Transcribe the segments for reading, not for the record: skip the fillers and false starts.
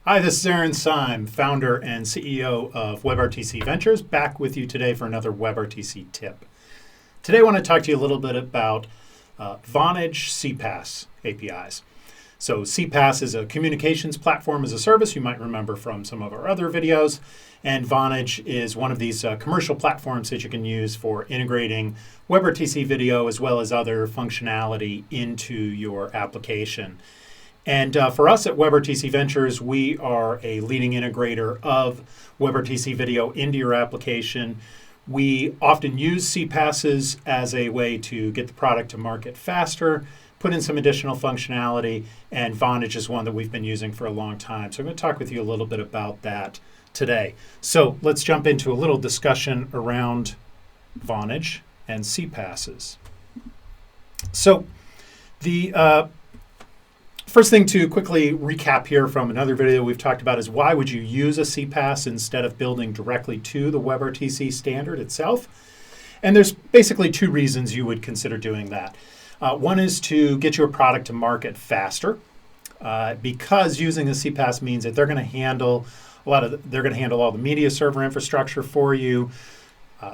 Hi, this is Aaron Syme, founder and CEO of WebRTC.Ventures, back with you today for another WebRTC tip. Today I want to talk to you a little bit about Vonage CPaaS APIs. So CPaaS is a communications platform as a service you might remember from some of our other videos, and Vonage is one of these commercial platforms that you can use for integrating WebRTC video as well as other functionality into your application. And for us at WebRTC.Ventures, we are a leading integrator of WebRTC video into your application. We often use CPaaSs as a way to get the product to market faster, put in some additional functionality, and Vonage is one that we've been using for a long time. So I'm going to talk with you a little bit about that today. So let's jump into a little discussion around Vonage and CPaaSs. So the first thing to quickly recap here from another video we've talked about is why would you use a CPaaS instead of building directly to the WebRTC standard itself? And there's basically two reasons you would consider doing that. One is to get your product to market faster, because using a CPaaS means that they're going to handle all the media server infrastructure for you.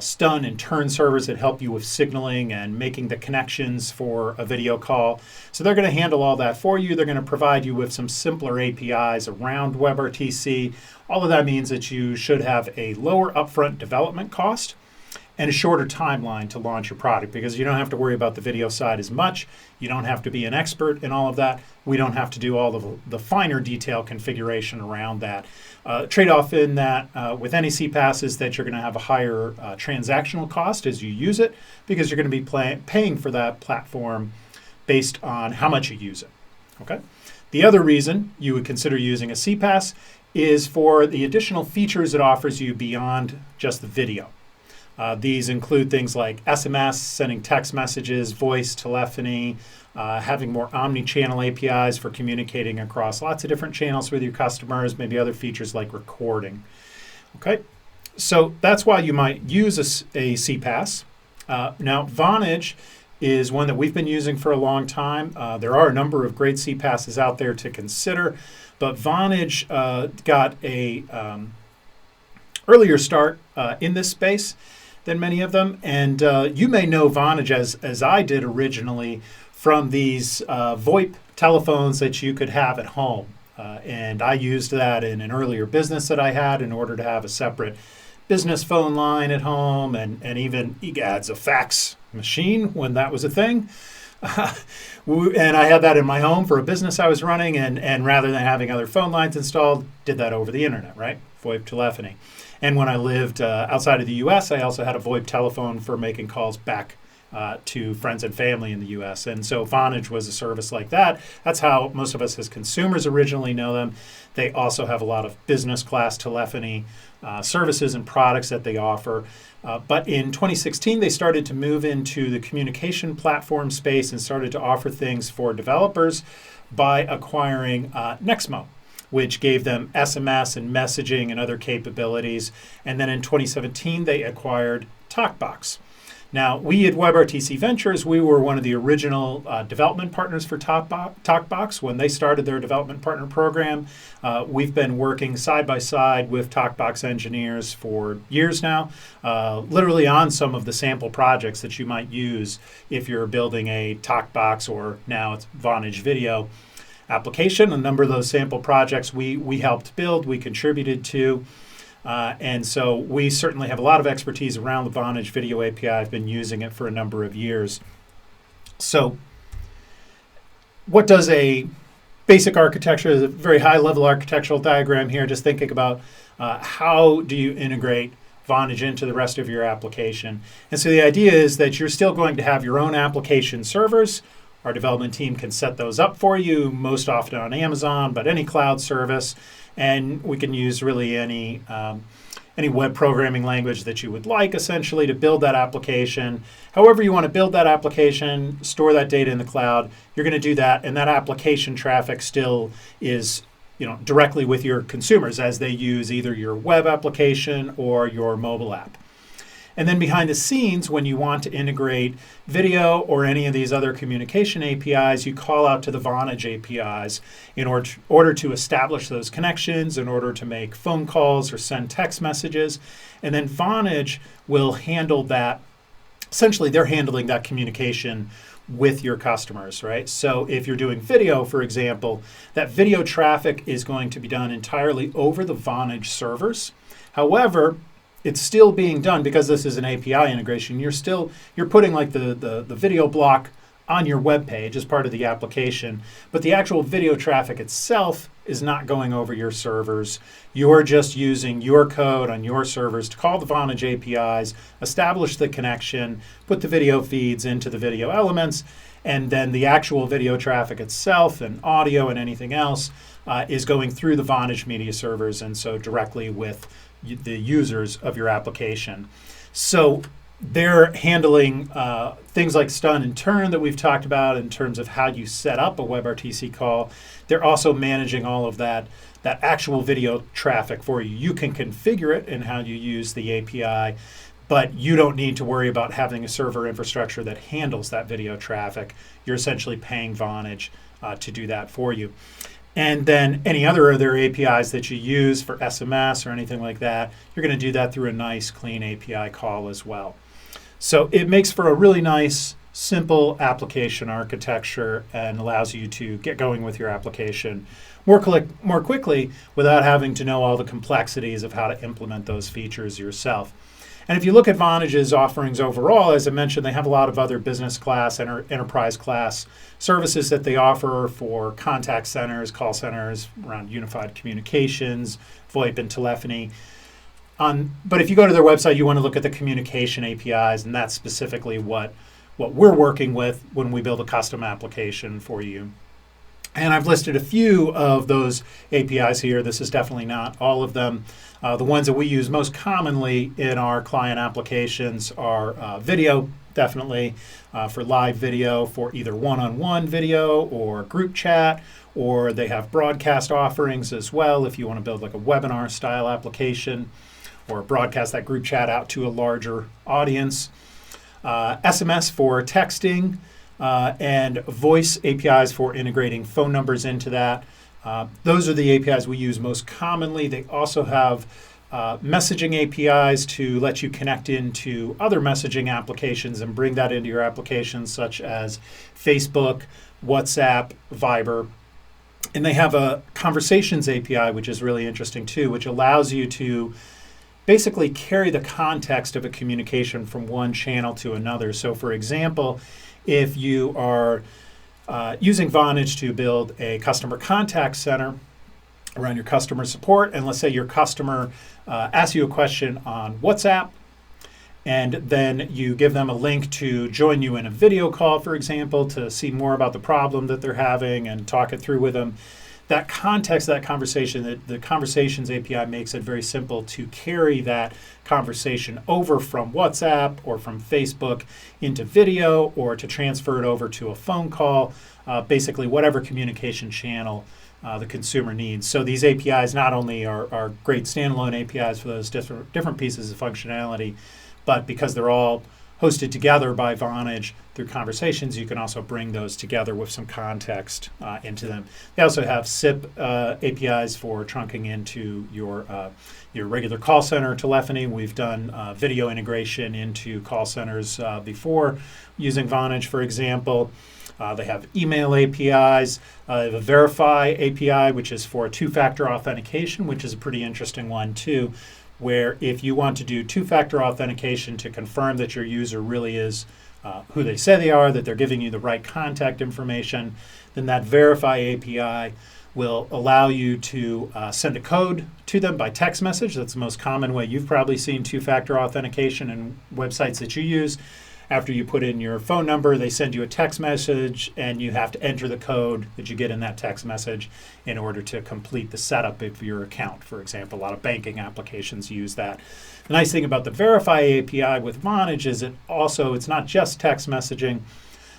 Stun and turn servers that help you with signaling and making the connections for a video call. So they're going to handle all that for you. They're going to provide you with some simpler APIs around WebRTC. All of that means that you should have a lower upfront development cost and a shorter timeline to launch your product, because you don't have to worry about the video side as much. You don't have to be an expert in all of that. We don't have to do all of the finer detail configuration around that. Trade-off in that with any CPaaS is that you're going to have a higher transactional cost as you use it, because you're going to be paying for that platform based on how much you use it. Okay. The other reason you would consider using a CPaaS is for the additional features it offers you beyond just the video. These include things like SMS, sending text messages, voice, telephony, having more omni-channel APIs for communicating across lots of different channels with your customers, maybe other features like recording. Okay, so that's why you might use a CPaaS. Now, Vonage is one that we've been using for a long time. There are a number of great CPaaSs out there to consider, but Vonage got a earlier start in this space than many of them. And you may know Vonage as I did originally from these VoIP telephones that you could have at home. And I used that in an earlier business that I had in order to have a separate business phone line at home, and even egads, a fax machine when that was a thing. And I had that in my home for a business I was running, and rather than having other phone lines installed, did that over the internet, right? VoIP telephony. And when I lived outside of the U.S., I also had a VoIP telephone for making calls back to friends and family in the U.S. And so Vonage was a service like that. That's how most of us as consumers originally know them. They also have a lot of business class telephony services and products that they offer. But in 2016, they started to move into the communication platform space and started to offer things for developers by acquiring Nexmo, which gave them SMS and messaging and other capabilities. And then in 2017, they acquired TalkBox. Now, we at WebRTC.Ventures, we were one of the original development partners for TalkBox. When they started their development partner program, we've been working side by side with TalkBox engineers for years now, literally on some of the sample projects that you might use if you're building a TalkBox, or now it's Vonage video application. A number of those sample projects we helped build, we contributed to. And so we certainly have a lot of expertise around the Vonage Video API. I've been using it for a number of years. So what does a basic architecture, a very high-level architectural diagram here, just thinking about how do you integrate Vonage into the rest of your application. And so the idea is that you're still going to have your own application servers. Our development team can set those up for you, most often on Amazon, but any cloud service. And we can use really any web programming language that you would like, essentially, to build that application. However you want to build that application, store that data in the cloud, you're going to do that, and that application traffic still is directly with your consumers as they use either your web application or your mobile app. And then behind the scenes, when you want to integrate video or any of these other communication APIs, you call out to the Vonage APIs in order to establish those connections, in order to make phone calls or send text messages. And then Vonage will handle that. Essentially, they're handling that communication with your customers, right? So if you're doing video, for example, that video traffic is going to be done entirely over the Vonage servers. However, it's still being done because this is an API integration. You're putting like the video block on your web page as part of the application, but the actual video traffic itself is not going over your servers. You're just using your code on your servers to call the Vonage APIs, establish the connection, put the video feeds into the video elements, and then the actual video traffic itself and audio and anything else is going through the Vonage media servers, and so directly with the users of your application. So they're handling things like stun and turn that we've talked about in terms of how you set up a WebRTC call. They're also managing all of that actual video traffic for you. You can configure it in how you use the API, but you don't need to worry about having a server infrastructure that handles that video traffic. You're essentially paying Vonage to do that for you. And then any other APIs that you use for SMS or anything like that, you're going to do that through a nice, clean API call as well. So it makes for a really nice, simple application architecture and allows you to get going with your application more quickly without having to know all the complexities of how to implement those features yourself. And if you look at Vonage's offerings overall, as I mentioned, they have a lot of other business class and enterprise class services that they offer for contact centers, call centers, around unified communications, VoIP and telephony. But if you go to their website, you want to look at the communication APIs, and that's specifically what we're working with when we build a custom application for you. And I've listed a few of those APIs here. This is definitely not all of them. The ones that we use most commonly in our client applications are video, definitely, for live video, for either one-on-one video or group chat, or they have broadcast offerings as well if you want to build like a webinar style application or broadcast that group chat out to a larger audience. SMS for texting, and voice APIs for integrating phone numbers into that. Those are the APIs we use most commonly. They also have messaging APIs to let you connect into other messaging applications and bring that into your applications, such as Facebook, WhatsApp, Viber. And they have a conversations API, which is really interesting too, which allows you to basically carry the context of a communication from one channel to another. So for example, if you are using Vonage to build a customer contact center around your customer support, and let's say your customer asks you a question on WhatsApp, and then you give them a link to join you in a video call, for example, to see more about the problem that they're having and talk it through with them. That context, that conversation, the Conversations API makes it very simple to carry that conversation over from WhatsApp or from Facebook into video, or to transfer it over to a phone call, basically whatever communication channel the consumer needs. So these APIs not only are great standalone APIs for those different pieces of functionality, but because they're all hosted together by Vonage through Conversations, you can also bring those together with some context into them. They also have SIP APIs for trunking into your regular call center telephony. We've done video integration into call centers before using Vonage, for example. They have email APIs. They have a Verify API, which is for two-factor authentication, which is a pretty interesting one too, where if you want to do two-factor authentication to confirm that your user really is who they say they are, that they're giving you the right contact information, then that Verify API will allow you to send a code to them by text message. That's the most common way you've probably seen two-factor authentication in websites that you use. After you put in your phone number, they send you a text message, and you have to enter the code that you get in that text message in order to complete the setup of your account. For example, a lot of banking applications use that. The nice thing about the Verify API with Vonage is it's not just text messaging,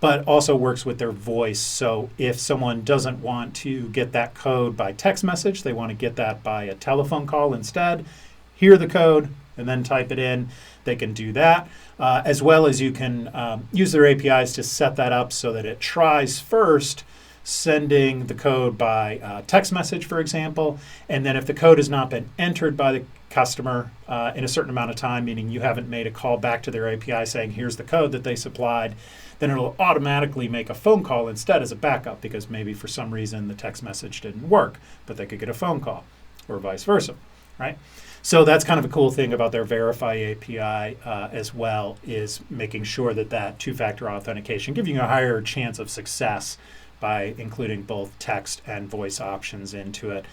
but also works with their voice. So if someone doesn't want to get that code by text message, they want to get that by a telephone call instead, hear the code, and then type it in, they can do that. As well as you can use their APIs to set that up so that it tries first sending the code by text message, for example, and then if the code has not been entered by the customer in a certain amount of time, meaning you haven't made a call back to their API saying here's the code that they supplied, then it'll automatically make a phone call instead as a backup, because maybe for some reason the text message didn't work, but they could get a phone call, or vice versa, right? So that's kind of a cool thing about their Verify API as well, is making sure that that two-factor authentication gives you a higher chance of success by including both text and voice options into it.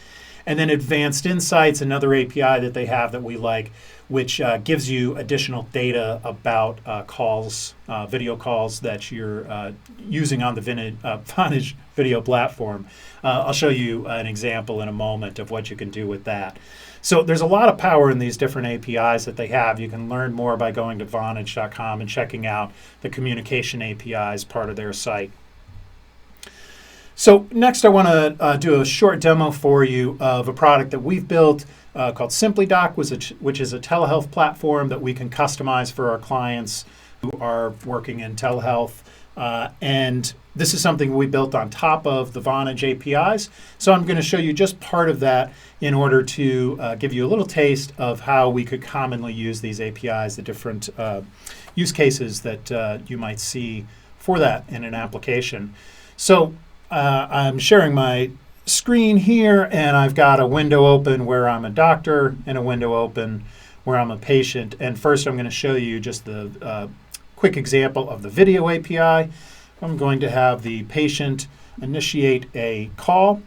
And then Advanced Insights, another API that they have that we like, which gives you additional data about calls, video calls that you're using on the Vonage video platform. I'll show you an example in a moment of what you can do with that. So there's a lot of power in these different APIs that they have. You can learn more by going to Vonage.com and checking out the communication APIs part of their site. So next I want to do a short demo for you of a product that we've built called SimplyDoc, which is a telehealth platform that we can customize for our clients who are working in telehealth. And this is something we built on top of the Vonage APIs. So I'm going to show you just part of that in order to give you a little taste of how we could commonly use these APIs, the different use cases that you might see for that in an application. So I'm sharing my screen here, and I've got a window open where I'm a doctor and a window open where I'm a patient. And first I'm going to show you just the quick example of the video API. I'm going to have the patient initiate a call,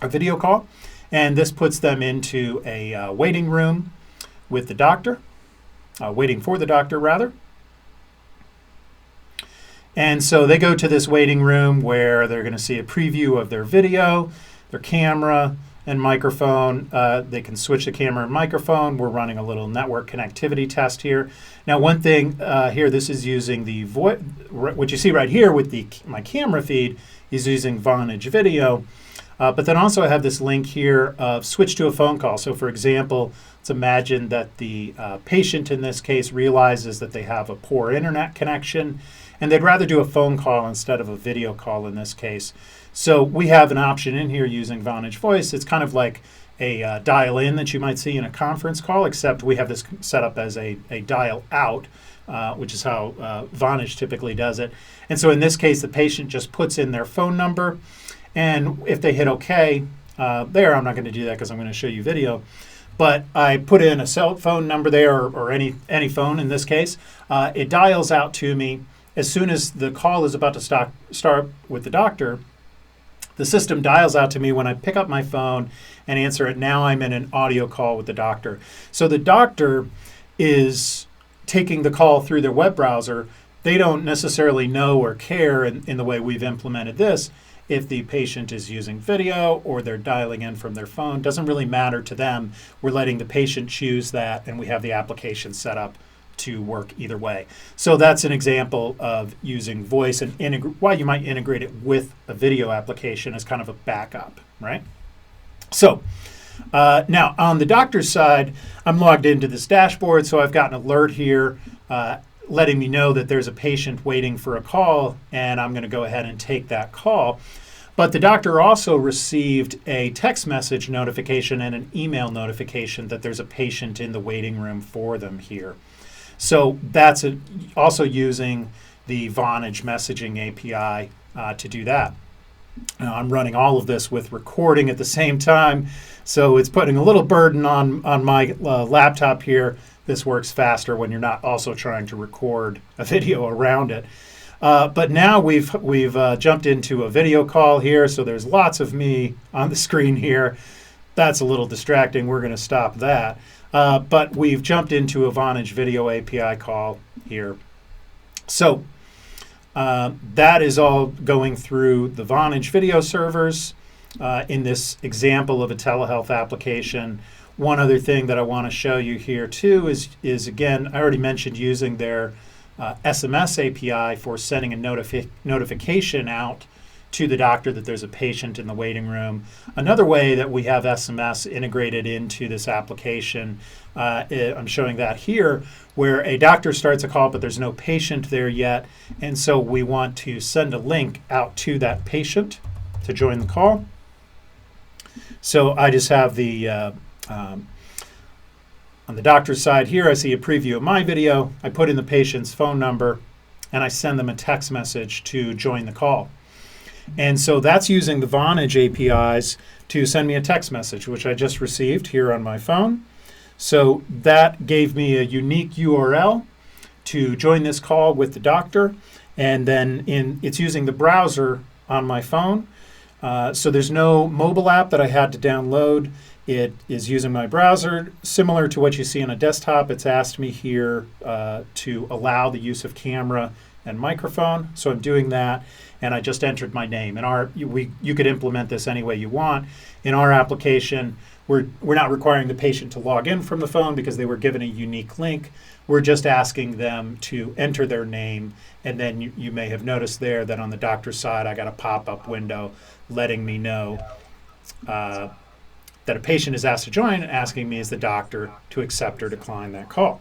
a video call, and this puts them into a waiting room with the doctor, waiting for the doctor rather. And so they go to this waiting room where they're going to see a preview of their video, their camera, and microphone. They can switch the camera and microphone. We're running a little network connectivity test here. Now, one thing here, this is using the what you see right here with my camera feed is using Vonage Video. But then also I have this link here of switch to a phone call. So for example, let's imagine that the patient in this case realizes that they have a poor internet connection, and they'd rather do a phone call instead of a video call in this case. So we have an option in here using Vonage Voice. It's kind of like a dial-in that you might see in a conference call, except we have this set up as a dial-out, which is how Vonage typically does it. And so in this case, the patient just puts in their phone number, and if they hit OK, there, I'm not going to do that because I'm going to show you video, but I put in a cell phone number there, or any phone in this case. It dials out to me. As soon as the call is about to start with the doctor, the system dials out to me when I pick up my phone and answer it. Now I'm in an audio call with the doctor. So the doctor is taking the call through their web browser. They don't necessarily know or care in the way we've implemented this if the patient is using video or they're dialing in from their phone. Doesn't really matter to them. We're letting the patient choose that, and we have the application set up to work either way. So that's an example of using voice and why you might integrate it with a video application as kind of a backup, right? So now on the doctor's side, I'm logged into this dashboard, so I've got an alert here letting me know that there's a patient waiting for a call, and I'm going to go ahead and take that call. But the doctor also received a text message notification and an email notification that there's a patient in the waiting room for them here. So that's also using the Vonage messaging API to do that. Now, I'm running all of this with recording at the same time, so it's putting a little burden on my laptop here. This works faster when you're not also trying to record a video around it. But now we've jumped into a video call here, so there's lots of me on the screen here. That's a little distracting. We're going to stop that. But we've jumped into a Vonage Video API call here. So that is all going through the Vonage video servers in this example of a telehealth application. One other thing that I want to show you here too is again, I already mentioned using their SMS API for sending a notification out to the doctor that there's a patient in the waiting room. Another way that we have SMS integrated into this application, I'm showing that here, where a doctor starts a call but there's no patient there yet, and so we want to send a link out to that patient to join the call. So I just have on the doctor's side here, I see a preview of my video. I put in the patient's phone number, and I send them a text message to join the call. And so that's using the Vonage APIs to send me a text message, which I just received here on my phone. So that gave me a unique URL to join this call with the doctor. And then it's using the browser on my phone. So there's no mobile app that I had to download. It is using my browser, similar to what you see on a desktop. It's asked me here to allow the use of camera and microphone. So I'm doing that, and I just entered my name. You could implement this any way you want. In our application, we're not requiring the patient to log in from the phone because they were given a unique link. We're just asking them to enter their name, and then you may have noticed there that on the doctor's side, I got a pop-up window letting me know that a patient is asked to join, asking me as the doctor to accept or decline that call.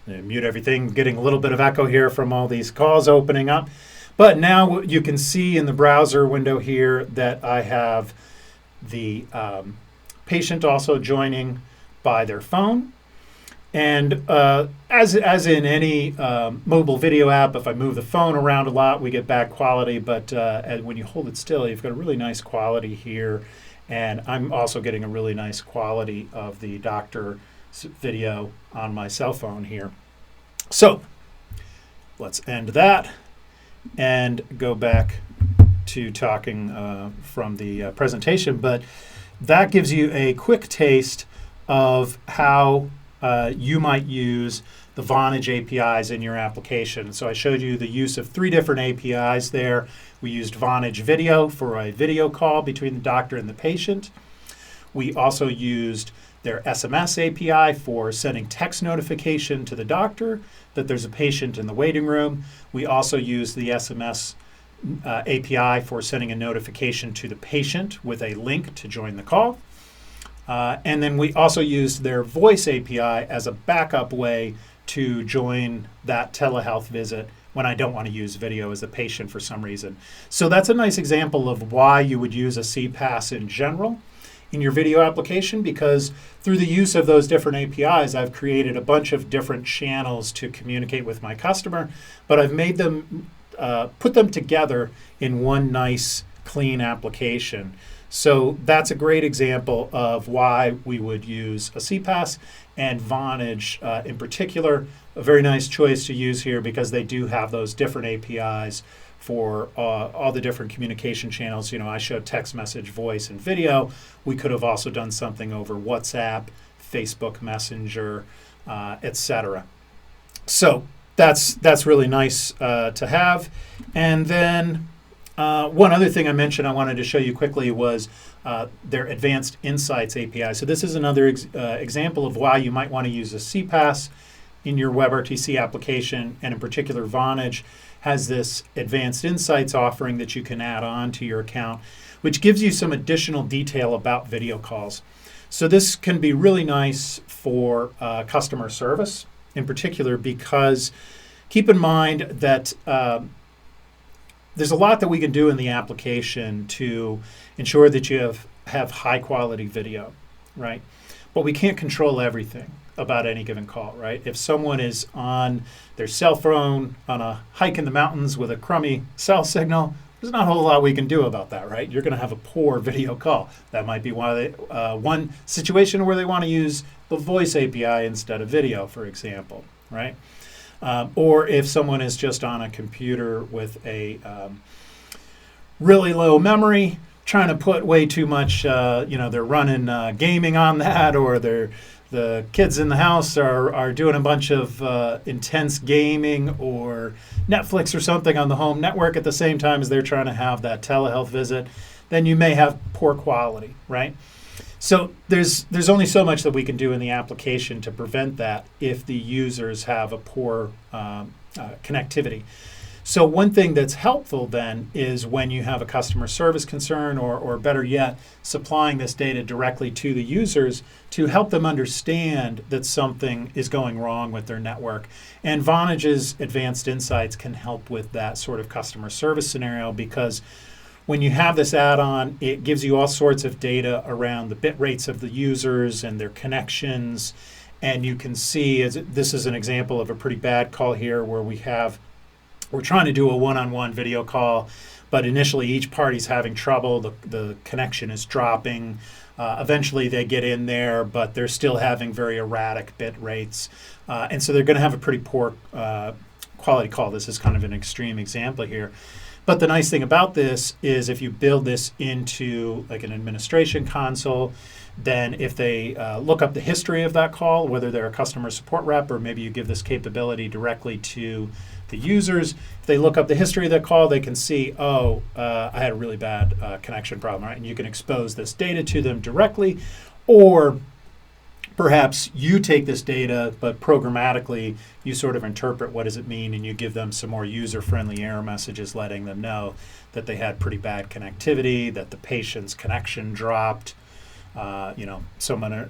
Mute everything, getting a little bit of echo here from all these calls opening up. But now you can see in the browser window here that I have the patient also joining by their phone. And as in any mobile video app, if I move the phone around a lot, we get bad quality. But when you hold it still, you've got a really nice quality here. And I'm also getting a really nice quality of the doctor video on my cell phone here. So let's end that and go back to talking from the presentation. But that gives you a quick taste of how you might use the Vonage APIs in your application. So I showed you the use of 3 different APIs there. We used Vonage Video for a video call between the doctor and the patient. We also used their SMS API for sending text notification to the doctor that there's a patient in the waiting room. We also used the SMS API for sending a notification to the patient with a link to join the call. And then we also used their voice API as a backup way to join that telehealth visit when I don't want to use video as a patient for some reason. So that's a nice example of why you would use a CPaaS in general in your video application, because through the use of those different APIs, I've created a bunch of different channels to communicate with my customer, but I've made them, put them together in one nice, clean application. So that's a great example of why we would use a CPaaS, and Vonage in particular, a very nice choice to use here because they do have those different APIs for all the different communication channels. You know, I showed text message, voice, and video. We could have also done something over WhatsApp, Facebook Messenger, etc. So that's really nice to have. And then one other thing I mentioned I wanted to show you quickly was their Advanced Insights API. So this is another example of why you might want to use a CPaaS in your WebRTC application, and in particular Vonage has this Advanced Insights offering that you can add on to your account, which gives you some additional detail about video calls. So this can be really nice for customer service in particular, because keep in mind that there's a lot that we can do in the application to ensure that you have high quality video, right? But we can't control everything about any given call, right? If someone is on their cell phone on a hike in the mountains with a crummy cell signal, there's not a whole lot we can do about that, right? You're going to have a poor video call. That might be why they, one situation where they want to use the voice API instead of video, for example, right? Or if someone is just on a computer with a really low memory, trying to put way too much, they're running gaming on that, or the kids in the house are doing a bunch of intense gaming or Netflix or something on the home network at the same time as they're trying to have that telehealth visit, then you may have poor quality, right? So there's only so much that we can do in the application to prevent that if the users have a poor connectivity. So one thing that's helpful then is when you have a customer service concern, or better yet, supplying this data directly to the users to help them understand that something is going wrong with their network. And Vonage's advanced insights can help with that sort of customer service scenario, because when you have this add-on, it gives you all sorts of data around the bit rates of the users and their connections. And you can see, this is an example of a pretty bad call here where we're trying to do a one-on-one video call, but initially each party's having trouble. The connection is dropping. Eventually they get in there, but they're still having very erratic bit rates. And so they're going to have a pretty poor quality call. This is kind of an extreme example here. But the nice thing about this is if you build this into like an administration console, then if they look up the history of that call, whether they're a customer support rep or maybe you give this capability directly to the users, if they look up the history of that call, they can see, I had a really bad connection problem, right? And you can expose this data to them directly, or perhaps you take this data, but programmatically you sort of interpret what does it mean, and you give them some more user-friendly error messages letting them know that they had pretty bad connectivity, that the patient's connection dropped, so many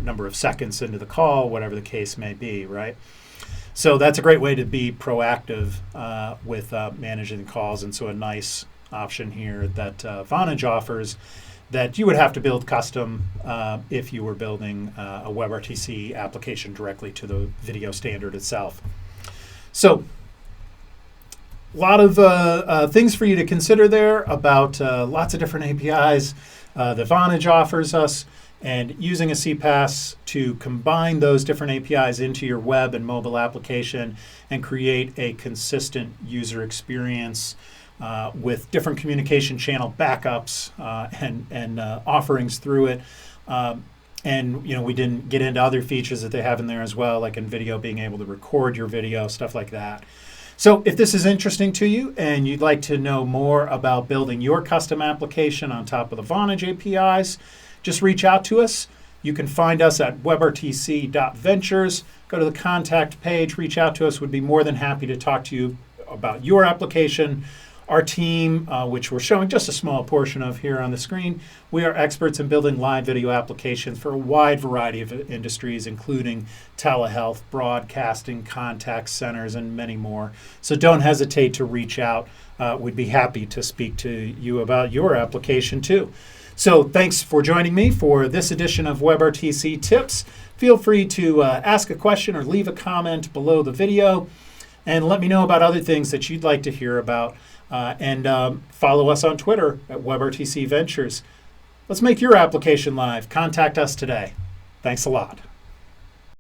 number of seconds into the call, whatever the case may be, right? So that's a great way to be proactive with managing calls, and so a nice option here that Vonage offers that you would have to build custom if you were building a WebRTC application directly to the video standard itself. So a lot of things for you to consider there about lots of different APIs that Vonage offers us, and using a CPaaS to combine those different APIs into your web and mobile application and create a consistent user experience with different communication channel backups and offerings through it. And we didn't get into other features that they have in there as well, like in video, being able to record your video, stuff like that. So if this is interesting to you and you'd like to know more about building your custom application on top of the Vonage APIs, just reach out to us. You can find us at WebRTC.ventures. Go to the contact page, reach out to us. We'd be more than happy to talk to you about your application. Our team, which we're showing just a small portion of here on the screen, we are experts in building live video applications for a wide variety of industries, including telehealth, broadcasting, contact centers, and many more. So don't hesitate to reach out. We'd be happy to speak to you about your application too. So thanks for joining me for this edition of WebRTC Tips. Feel free to ask a question or leave a comment below the video, and let me know about other things that you'd like to hear about. And follow us on Twitter at WebRTC.Ventures. Let's make your application live. Contact us today. Thanks a lot.